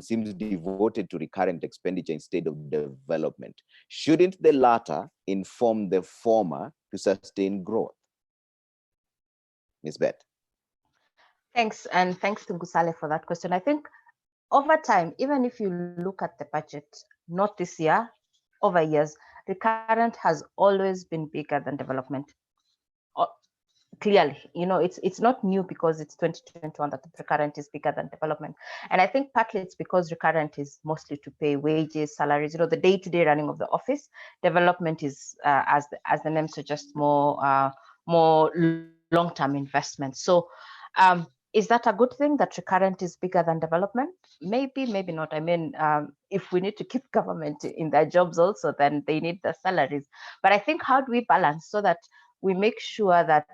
seems devoted to recurrent expenditure instead of development. Shouldn't the latter inform the former to sustain growth? Ms. Beth. Thanks, and thanks to Gusale for that question. I think over time, even if you look at the budget, not this year, over years, recurrent has always been bigger than development. Clearly, it's not new because it's 2021 that the recurrent is bigger than development. And I think partly it's because recurrent is mostly to pay wages, salaries, the day-to-day running of the office. Development is, as the name suggests, more long-term investment. So is that a good thing that recurrent is bigger than development? Maybe, maybe not. I mean, if we need to keep government in their jobs also, then they need the salaries. But I think, how do we balance so that we make sure that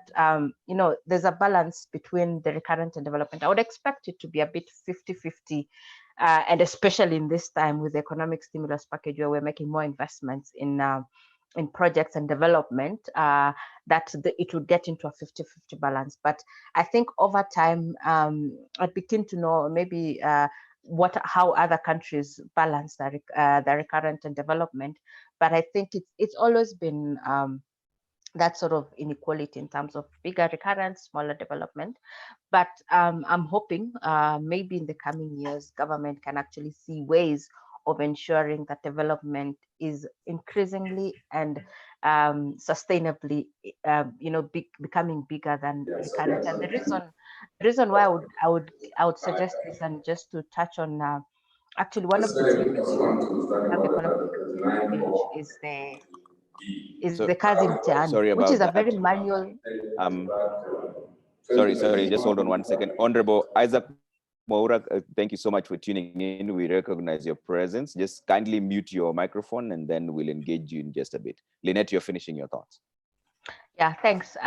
there's a balance between the recurrent and development? I would expect it to be a bit 50-50, and especially in this time with the economic stimulus package, where we're making more investments in projects and development, it would get into a 50-50 balance. But I think over time, I'd be keen to know maybe how other countries balance the recurrent and development. But I think it's always been that sort of inequality in terms of bigger recurrent, smaller development. But I'm hoping maybe in the coming years, government can actually see ways of ensuring that development is increasingly and sustainably, becoming bigger than recurrent. And the reason why I would suggest this, and just to touch on actually one of the economic village is the Kazi Mtaani, which is a very manual. Sorry, just hold on one second. Honorable Isaac Mwaura, thank you so much for tuning in. We recognize your presence. Just kindly mute your microphone and then we'll engage you in just a bit. Lynette, you're finishing your thoughts. Yeah, thanks.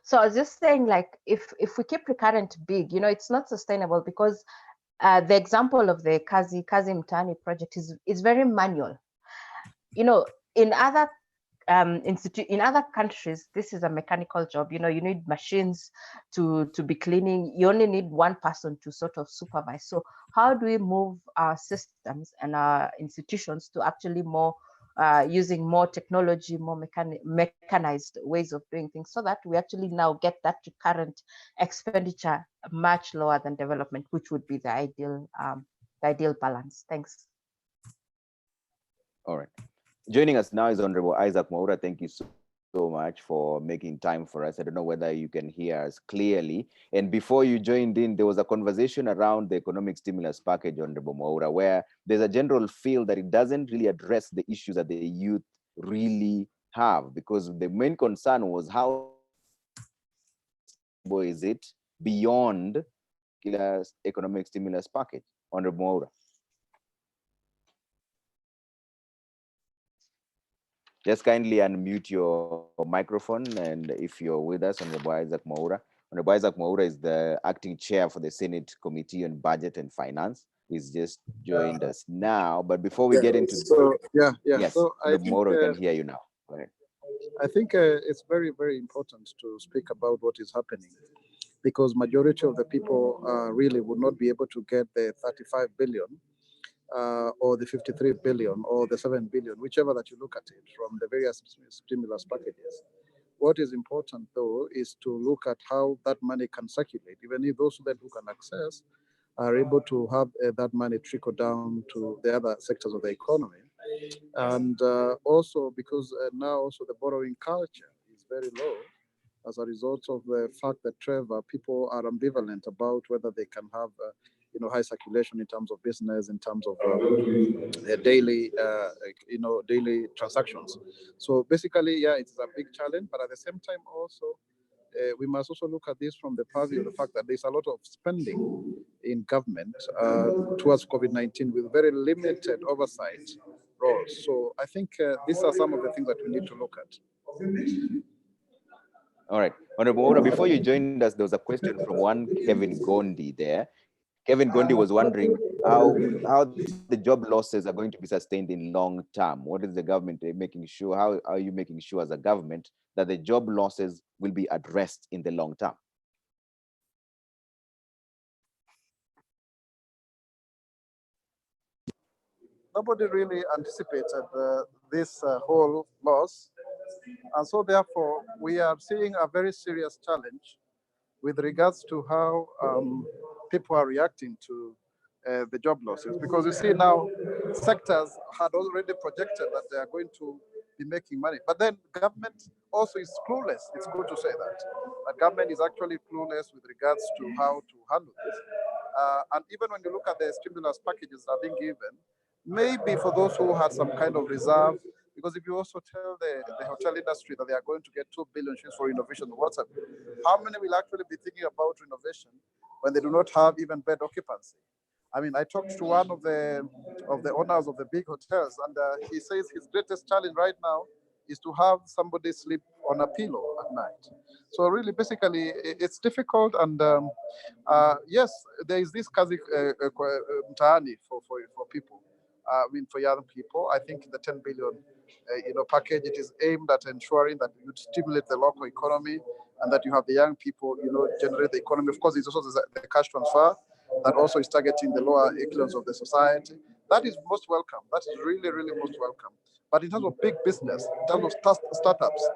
So I was just saying, like, if we keep recurrent big, it's not sustainable, because the example of the Kazi Mtaani project is very manual. In other in other countries, this is a mechanical job. You need machines to be cleaning. You only need one person to sort of supervise. So how do we move our systems and our institutions to actually more using more technology, more mechanized ways of doing things, so that we actually now get that recurrent expenditure much lower than development, which would be the ideal balance. Thanks. All right. Joining us now is Honorable Isaac Mwaura. Thank you so much for making time for us. I don't know whether you can hear us clearly. And before you joined in, there was a conversation around the economic stimulus package, Honorable Mwaura, where there's a general feel that it doesn't really address the issues that the youth really have, because the main concern was how is it beyond the economic stimulus package. Honorable Mwaura. Just kindly unmute your microphone, and if you're with us, Honorable Isaac Mwaura. Honorable Isaac Mwaura is the acting chair for the Senate Committee on Budget and Finance. He's just joined us now. But before we get into yes, so Honorable Mwaura, we can hear you now. Go ahead. I think it's very, very important to speak about what is happening, because majority of the people really would not be able to get the 35 billion. Or the 53 billion or the 7 billion, whichever that you look at it, from the various stimulus packages. What is important, though, is to look at how that money can circulate. Even if those who can access are able to have that money trickle down to the other sectors of the economy. And also because now also the borrowing culture is very low as a result of the fact that, Trevor, people are ambivalent about whether they can have high circulation in terms of business, in terms of their daily transactions. So basically, yeah, it's a big challenge, but at the same time also, we must also look at this from the purview of the fact that there's a lot of spending in government towards COVID-19 with very limited oversight roles. So I think these are some of the things that we need to look at. All right. Honorable Mwaura, before you joined us, there was a question from one Kevin Gondi there. Kevin Gondi was wondering how the job losses are going to be sustained in long term. What is the government making sure? How are you making sure as a government that the job losses will be addressed in the long term? nobody really anticipated this whole loss. And so therefore, we are seeing a very serious challenge with regards to how people are reacting to the job losses. Because you see now, sectors had already projected that they are going to be making money. But then government also is clueless. It's good to say that. The government is actually clueless with regards to how to handle this. And even when you look at the stimulus packages that are being given, maybe for those who had some kind of reserve, because if you also tell the hotel industry that they are going to get 2 billion shillings for innovation, what's up? How many will actually be thinking about renovation when they do not have even bed occupancy? I mean, I talked to one of the owners of the big hotels, and he says his greatest challenge right now is to have somebody sleep on a pillow at night. So really, basically, it's difficult. And yes, there is this kazi mtaani for people. I mean, for young people, I think the 10 billion, package, it is aimed at ensuring that you stimulate the local economy and that you have the young people, generate the economy. Of course, it's also the cash transfer that also is targeting the lower echelons of the society. That is most welcome. That is really, really most welcome. But in terms of big business, in terms of startups,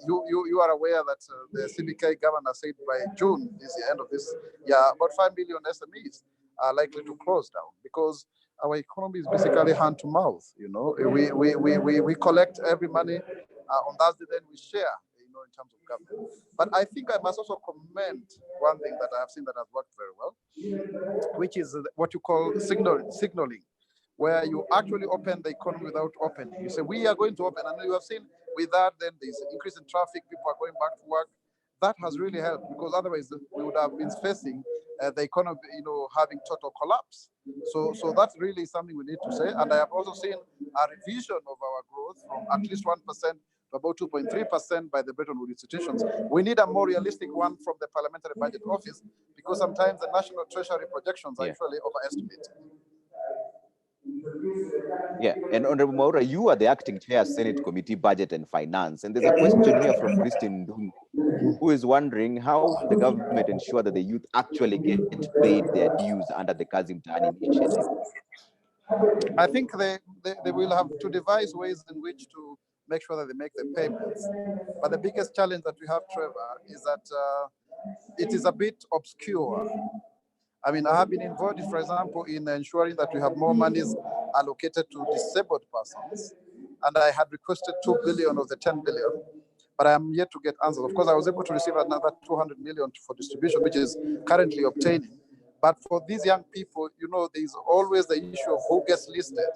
you are aware that the CBK governor said by June, this end of this year, about 5 million SMEs are likely to close down because our economy is basically hand to mouth. We collect every money on Thursday, then we share. In terms of government. But I think I must also commend one thing that I have seen that has worked very well, which is what you call signaling, where you actually open the economy without opening. You say, we are going to open, and you have seen with that, then there's an increase in traffic, people are going back to work. That has really helped, because otherwise we would have been facing the economy, having total collapse. So that's really something we need to say. And I have also seen a revision of our growth from at least 1% to about 2.3% by the Bretton Woods institutions. We need a more realistic one from the Parliamentary Budget Office, because sometimes the National Treasury projections are actually overestimated. Yeah, and Honorable Maura, you are the acting chair, Senate Committee Budget and Finance, and there's a question here from Christine Dungu, who is wondering how will the government ensure that the youth actually get paid their dues under the Kazi Mtaani initiative? I think they will have to devise ways in which to make sure that they make the payments. But the biggest challenge that we have, Trevor, is that it is a bit obscure. I mean, I have been involved, for example, in ensuring that we have more monies allocated to disabled persons. And I had requested 2 billion of the 10 billion, but I am yet to get answers. Of course, I was able to receive another 200 million for distribution, which is currently obtaining. But for these young people, there is always the issue of who gets listed.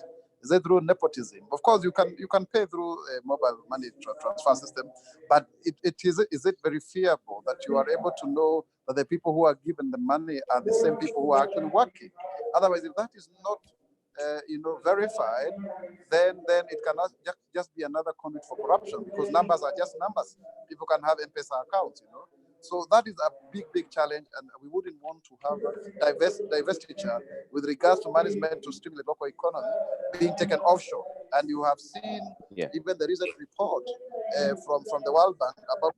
Is it through nepotism? Of course, you can pay through a mobile money transfer system, but is it verifiable that you are able to know that the people who are given the money are the same people who are actually working? Otherwise, if that is not verified, then it cannot just be another conduit for corruption, because numbers are just numbers. People can have M-Pesa accounts, So that is a big challenge, and we wouldn't want to have divestiture with regards to management to stimulate local economy being taken offshore. And you have seen even the recent report from the World Bank about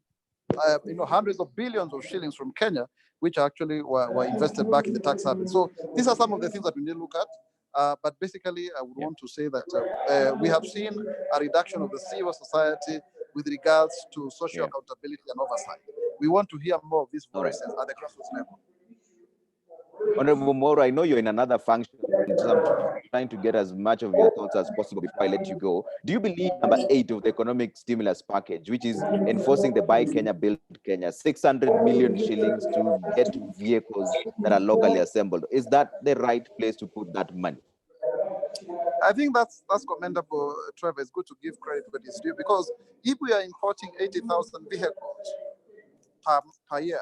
hundreds of billions of shillings from Kenya, which actually were invested back in the tax haven. So these are some of the things that we need to look at. But basically, I would want to say that we have seen a reduction of the civil society with regards to social accountability and oversight. We want to hear more of these voices at the grassroots level. Honorable Maura, I know you're in another function, so I'm trying to get as much of your thoughts as possible before I let you go. Do you believe number 8 of the economic stimulus package, which is enforcing the Buy Kenya, Build Kenya, 600 million shillings to get vehicles that are locally assembled, is that the right place to put that money? I think that's commendable, Trevor. It's good to give credit where it's due, because if we are importing 80,000 vehicles per year,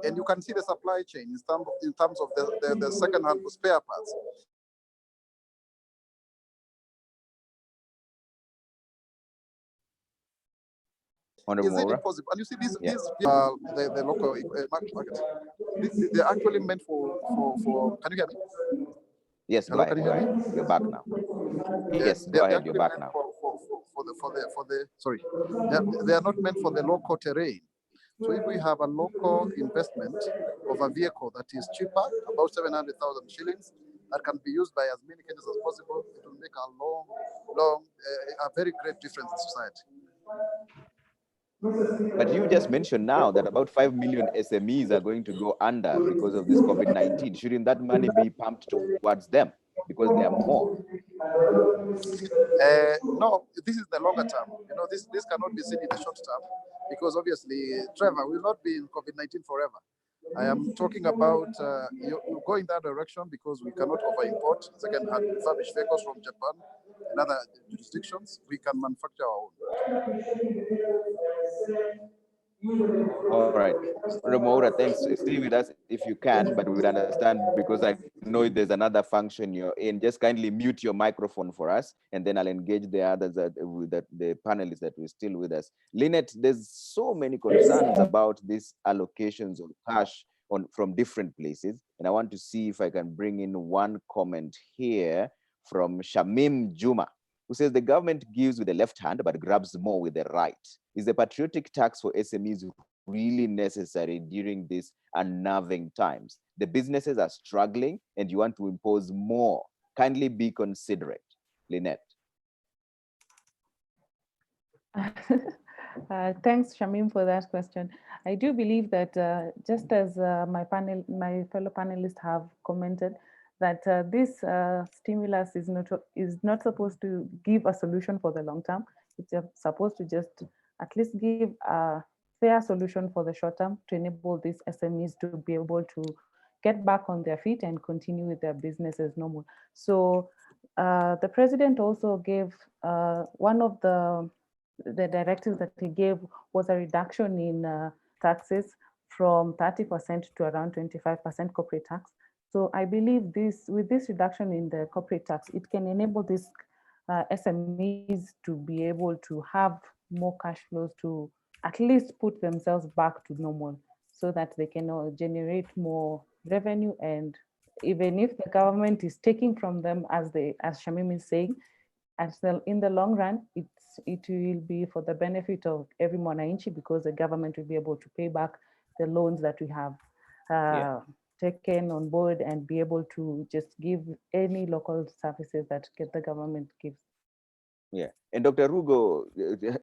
and you can see the supply chain in terms of the second-hand spare parts. Is it impossible? And you see these the local market. They're actually meant for. Can you hear me? Yes, hello, go ahead. Can you hear me? You're back now. Yes, go ahead. You're back now. Sorry, they are not meant for the local terrain. So if we have a local investment of a vehicle that is cheaper, about 700,000 shillings, that can be used by as many Kenyans as possible, it will make a very great difference in society. But you just mentioned now that about 5 million SMEs are going to go under because of this COVID-19. Shouldn't that money be pumped towards them because there are more? No, this is the longer term. This cannot be seen in the short term because obviously, Trevor, will not be in COVID-19 forever. I am talking about you go in that direction because we cannot over-import second-hand refurbished vehicles from Japan and other jurisdictions. We can manufacture our own. All right. Ramora, thanks. Stay with us if you can, but we would understand because I know there's another function you're in. Just kindly mute your microphone for us, and then I'll engage the others, the panelists that were still with us. Lynette, there's so many concerns about these allocations of cash from different places, and I want to see if I can bring in one comment here from Shamim Juma, who says the government gives with the left hand but grabs more with the right. Is the patriotic tax for SMEs really necessary during these unnerving times? The businesses are struggling and you want to impose more. Kindly be considerate. Lynette. Thanks, Shamim, for that question. I do believe that just as my fellow panelists have commented, that this stimulus is not supposed to give a solution for the long term. It's supposed to just at least give a fair solution for the short term to enable these SMEs to be able to get back on their feet and continue with their business as normal. So the president also gave one of the directives that he gave was a reduction in taxes from 30% to around 25% corporate tax. So I believe with this reduction in the corporate tax, it can enable these SMEs to be able to have more cash flows to at least put themselves back to normal so that they can generate more revenue. And even if the government is taking from them, as Shamim is saying, in the long run, it will be for the benefit of every Mwananchi because the government will be able to pay back the loans that we have taken on board and be able to just give any local services that the government gives. Yeah, and Dr. Rugo,